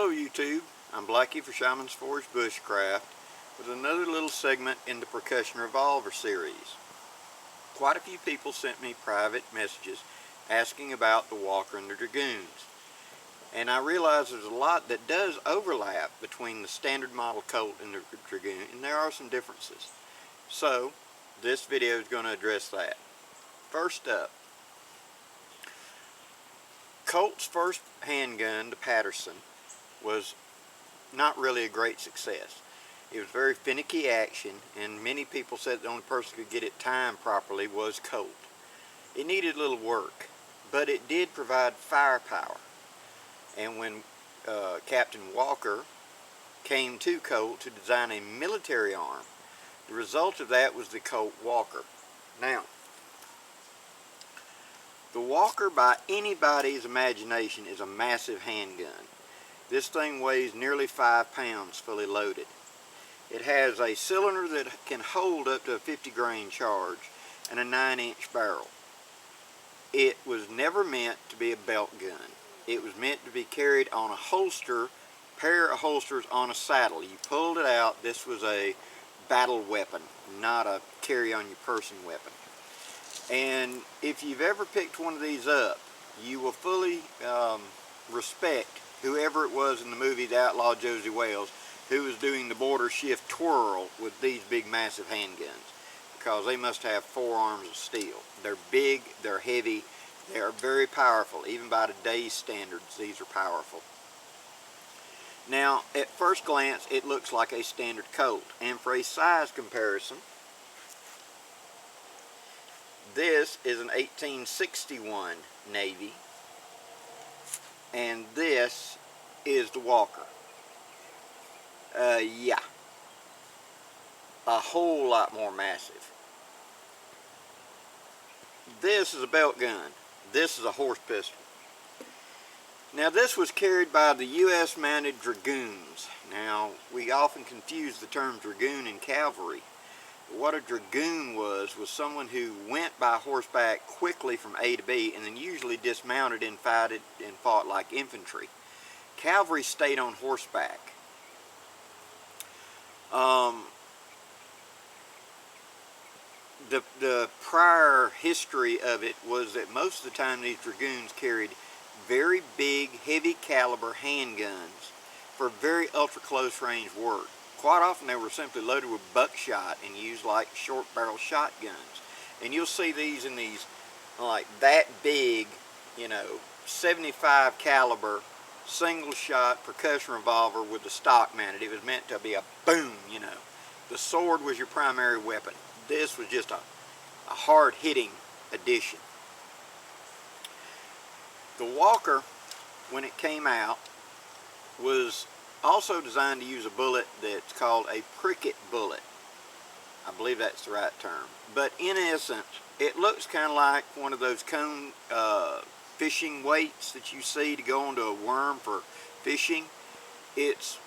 Hello YouTube, I'm Blackie for Shaman's Forge Bushcraft with another little segment in the Percussion Revolver series. Quite a few people sent me private messages asking about the Walker and the Dragoons. And I realize there's a lot that does overlap between the standard model Colt and the Dragoon, and there are some differences. So, this video is going to address that. First up, Colt's first handgun, the Patterson, was not really a great success. It was very finicky action, and many people said the only person who could get it timed properly was Colt. It needed a little work, but it did provide firepower. And when Captain Walker came to Colt to design a military arm, the result of that was the Colt Walker. Now, the Walker, by anybody's imagination, is a massive handgun. This thing weighs nearly 5 pounds fully loaded. It has a cylinder that can hold up to a 50 grain charge and a 9-inch barrel. It was never meant to be a belt gun. It was meant to be carried on a holster, pair of holsters on a saddle. You pulled it out. This was a battle weapon, not a carry on your person weapon. And if you've ever picked one of these up, you will fully respect whoever it was in the movie The Outlaw Josie Wales who was doing the border shift twirl with these big massive handguns, because they must have 4 arms of steel. They're big, they're heavy, they are very powerful. Even by today's standards, these are powerful. Now, at first glance, it looks like a standard Colt, and for a size comparison, this is an 1861 Navy, and this is the Walker. Yeah, a whole lot more massive. This is a belt gun. This is a horse pistol. Now, this was carried by the U.S. mounted Dragoons. Now, we often confuse the term Dragoon and cavalry. What a Dragoon was someone who went by horseback quickly from A to B and then usually dismounted and fought like infantry. Cavalry stayed on horseback. The prior history of it was that most of the time these Dragoons carried very big, heavy caliber handguns for very ultra close range work. Quite often they were simply loaded with buckshot and used like short barrel shotguns. And you'll see these in these like that big, 75 caliber single shot percussion revolver with the stock mounted. It was meant to be a boom, The sword was your primary weapon. This was just a hard hitting addition. The Walker, when it came out, was also designed to use a bullet that's called a pricket bullet. I believe that's the right term. But in essence, it looks kind of like one of those cone fishing weights that you see to go onto a worm for fishing. It's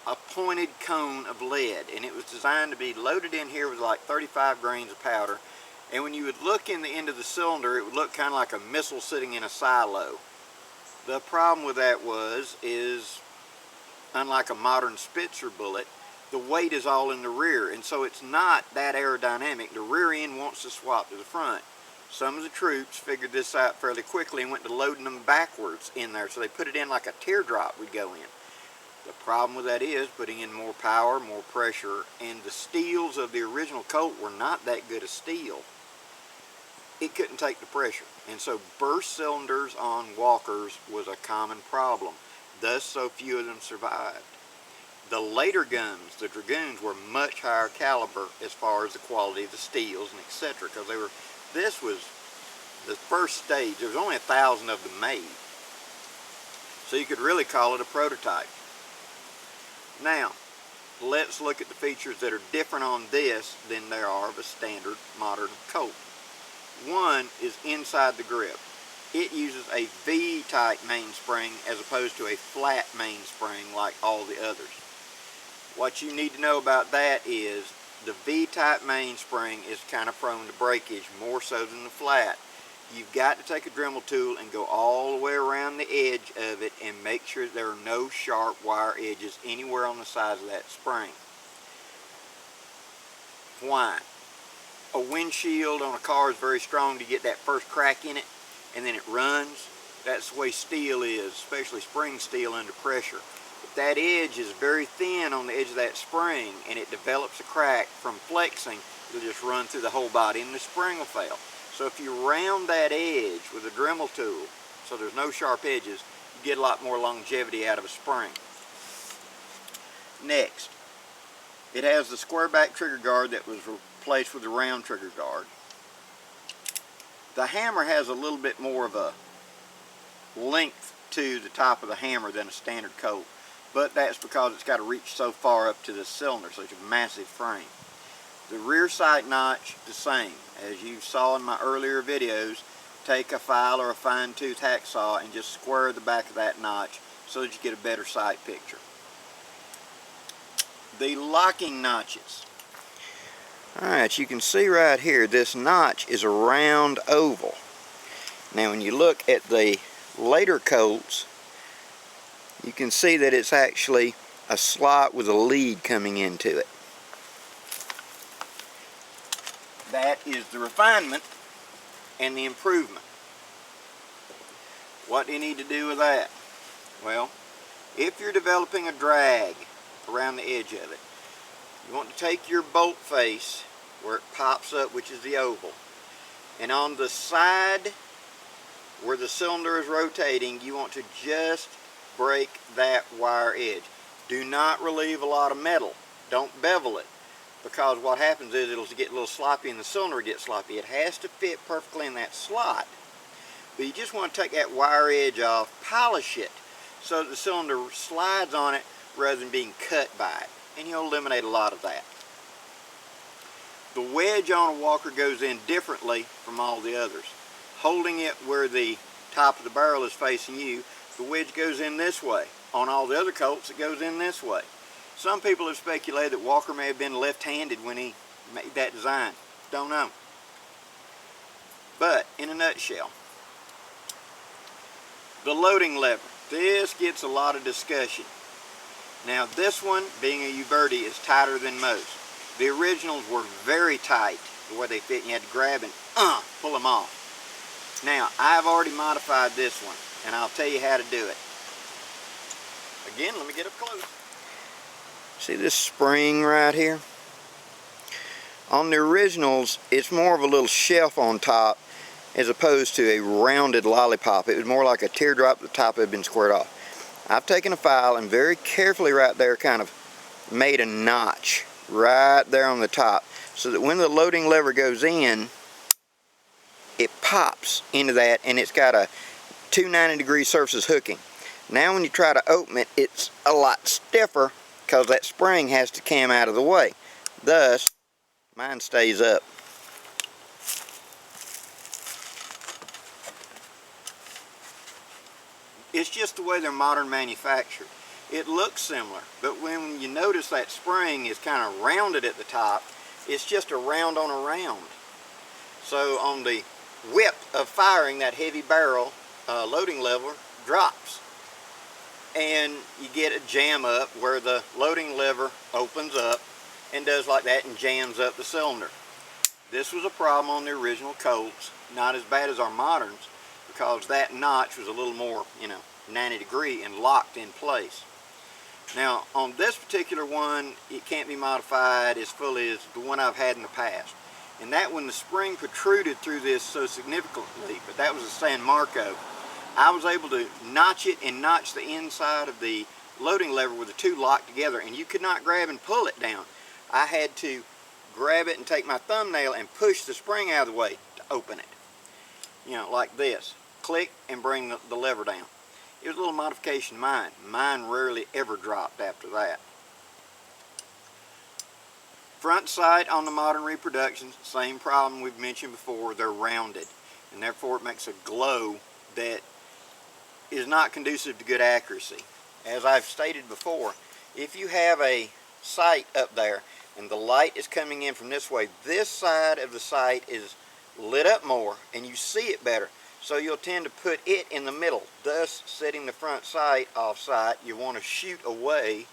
a pointed cone of lead, and it was designed to be loaded in here with like 35 grains of powder. And when you would look in the end of the cylinder, it would look kind of like a missile sitting in a silo. The problem with that is unlike a modern Spitzer bullet, the weight is all in the rear, and so it's not that aerodynamic. The rear end wants to swap to the front. Some of the troops figured this out fairly quickly and went to loading them backwards in there, so they put it in like a teardrop would go in. The problem with that is putting in more power, more pressure, and the steels of the original Colt were not that good a steel. It couldn't take the pressure, and so burst cylinders on Walkers was a common problem. Thus, so few of them survived. The later guns, the Dragoons, were much higher caliber as far as the quality of the steels and etc. Because this was the first stage. There was only 1,000 of them made, so you could really call it a prototype. Now, let's look at the features that are different on this than there are of a standard modern Colt. One is inside the grip. It uses a V-type mainspring as opposed to a flat mainspring like all the others. What you need to know about that is the V-type mainspring is kind of prone to breakage, more so than the flat. you've got to take a Dremel tool and go all the way around the edge of it and make sure there are no sharp wire edges anywhere on the sides of that spring. Why? A windshield on a car is very strong to get that first crack in it, and then it runs. That's the way steel is, especially spring steel under pressure. If that edge is very thin on the edge of that spring and it develops a crack from flexing, it'll just run through the whole body and the spring will fail. So if you round that edge with a Dremel tool, so there's no sharp edges, you get a lot more longevity out of a spring. Next, it has the square back trigger guard that was replaced with the round trigger guard. The hammer has a little bit more of a length to the top of the hammer than a standard Colt, but that's because it's got to reach so far up to the cylinder, so it's a massive frame. The rear sight notch, the same. As you saw in my earlier videos, take a file or a fine-tooth hacksaw and just square the back of that notch so that you get a better sight picture. The locking notches. Alright, you can see right here, this notch is a round oval. Now when you look at the later Colts, you can see that it's actually a slot with a lead coming into it. That is the refinement and the improvement. What do you need to do with that? Well, if you're developing a drag around the edge of it, you want to take your bolt face where it pops up, which is the oval, and on the side where the cylinder is rotating, you want to just break that wire edge. Do not relieve a lot of metal. Don't bevel it, because what happens is it'll get a little sloppy and the cylinder will get sloppy. It has to fit perfectly in that slot. But you just want to take that wire edge off, polish it, so that the cylinder slides on it rather than being cut by it. And you'll eliminate a lot of that. The wedge on a Walker goes in differently from all the others. Holding it where the top of the barrel is facing you, the wedge goes in this way. On all the other Colts, it goes in this way. Some people have speculated that Walker may have been left-handed when he made that design. Don't know. But, in a nutshell, the loading lever. This gets a lot of discussion. Now, this one, being a Uverti, is tighter than most. The originals were very tight, the way they fit, and you had to grab and pull them off. Now, I've already modified this one, and I'll tell you how to do it. Again, let me get up close. See this spring right here? On the originals, it's more of a little shelf on top as opposed to a rounded lollipop. It was more like a teardrop. The top had been squared off. I've taken a file and very carefully right there kind of made a notch right there on the top so that when the loading lever goes in, it pops into that, and it's got a 290-degree surface hooking. Now when you try to open it, it's a lot stiffer because that spring has to come out of the way. Thus, mine stays up. It's just the way they're modern manufactured. It looks similar, but when you notice that spring is kind of rounded at the top, it's just a round on a round. So on the whip of firing, that heavy barrel loading lever drops. And you get a jam up where the loading lever opens up and does like that and jams up the cylinder. This was a problem on the original Colts, not as bad as our moderns, because that notch was a little more, 90 degree and locked in place. Now on this particular one, it can't be modified as fully as the one I've had in the past. And that one, the spring protruded through this so significantly, but that was a San Marco. I was able to notch it and notch the inside of the loading lever with the two locked together, and you could not grab and pull it down. I had to grab it and take my thumbnail and push the spring out of the way to open it. Like this. Click and bring the lever down. It was a little modification of mine. Mine rarely ever dropped after that. Front sight on the modern reproductions, same problem we've mentioned before. They're rounded, and therefore it makes a glow that is not conducive to good accuracy. As I've stated before, if you have a sight up there and the light is coming in from this way, this side of the sight is lit up more and you see it better. So you'll tend to put it in the middle, thus setting the front sight off sight. You want to shoot away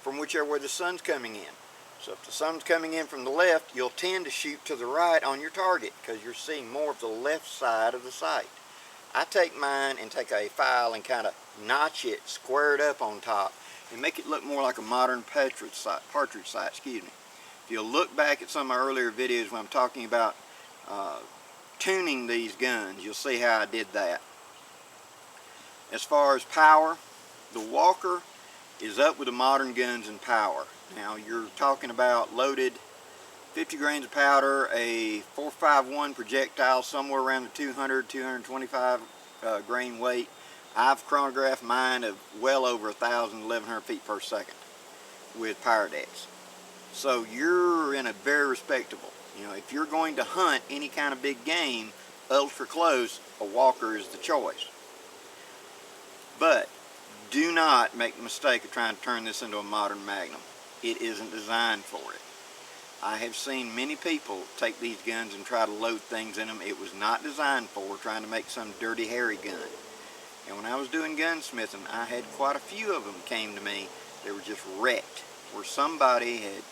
from whichever way the sun's coming in. So if the sun's coming in from the left, you'll tend to shoot to the right on your target because you're seeing more of the left side of the sight. I take mine and take a file and kind of notch it, square it up on top, and make it look more like a modern partridge sight. If you'll look back at some of my earlier videos when I'm talking about tuning these guns, you'll see how I did that. As far as power, the Walker is up with the modern guns in power. Now you're talking about loaded 50 grains of powder, a 451 projectile somewhere around the 200, 225 grain weight. I've chronographed mine of well over 1,000, 1,100 feet per second with power decks. So you're in a very respectable. You know, if you're going to hunt any kind of big game, ultra close, a Walker is the choice. But do not make the mistake of trying to turn this into a modern Magnum. It isn't designed for it. I have seen many people take these guns and try to load things in them it was not designed for, trying to make some dirty, hairy gun. And when I was doing gunsmithing, I had quite a few of them came to me. They were just wrecked, where somebody had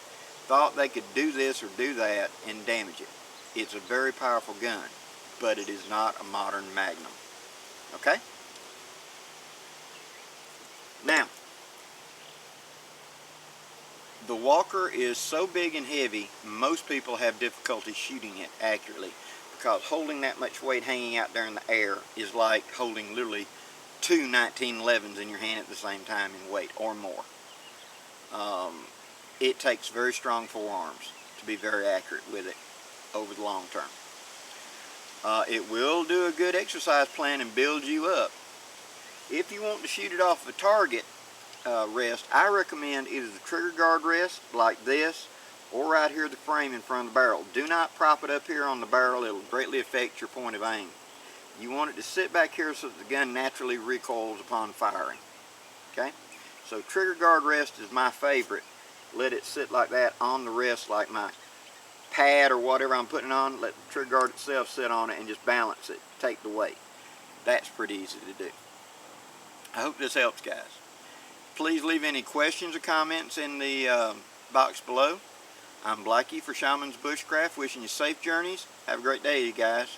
thought they could do this or do that and damage it. It's a very powerful gun, but it is not a modern Magnum. Okay? Now, the Walker is so big and heavy, most people have difficulty shooting it accurately because holding that much weight hanging out there in the air is like holding literally two 1911s in your hand at the same time in weight or more. It takes very strong forearms to be very accurate with it over the long term. It will do a good exercise plan and build you up. If you want to shoot it off of a target rest, I recommend either the trigger guard rest like this or right here the frame in front of the barrel. Do not prop it up here on the barrel. It will greatly affect your point of aim. You want it to sit back here so that the gun naturally recoils upon firing. Okay? So trigger guard rest is my favorite. Let it sit like that on the rest like my pad or whatever I'm putting on. Let the trigger guard itself sit on it and just balance it. Take the weight. That's pretty easy to do. I hope this helps, guys. Please leave any questions or comments in the box below. I'm Blackie for Shaman's Bushcraft, wishing you safe journeys. Have a great day, you guys.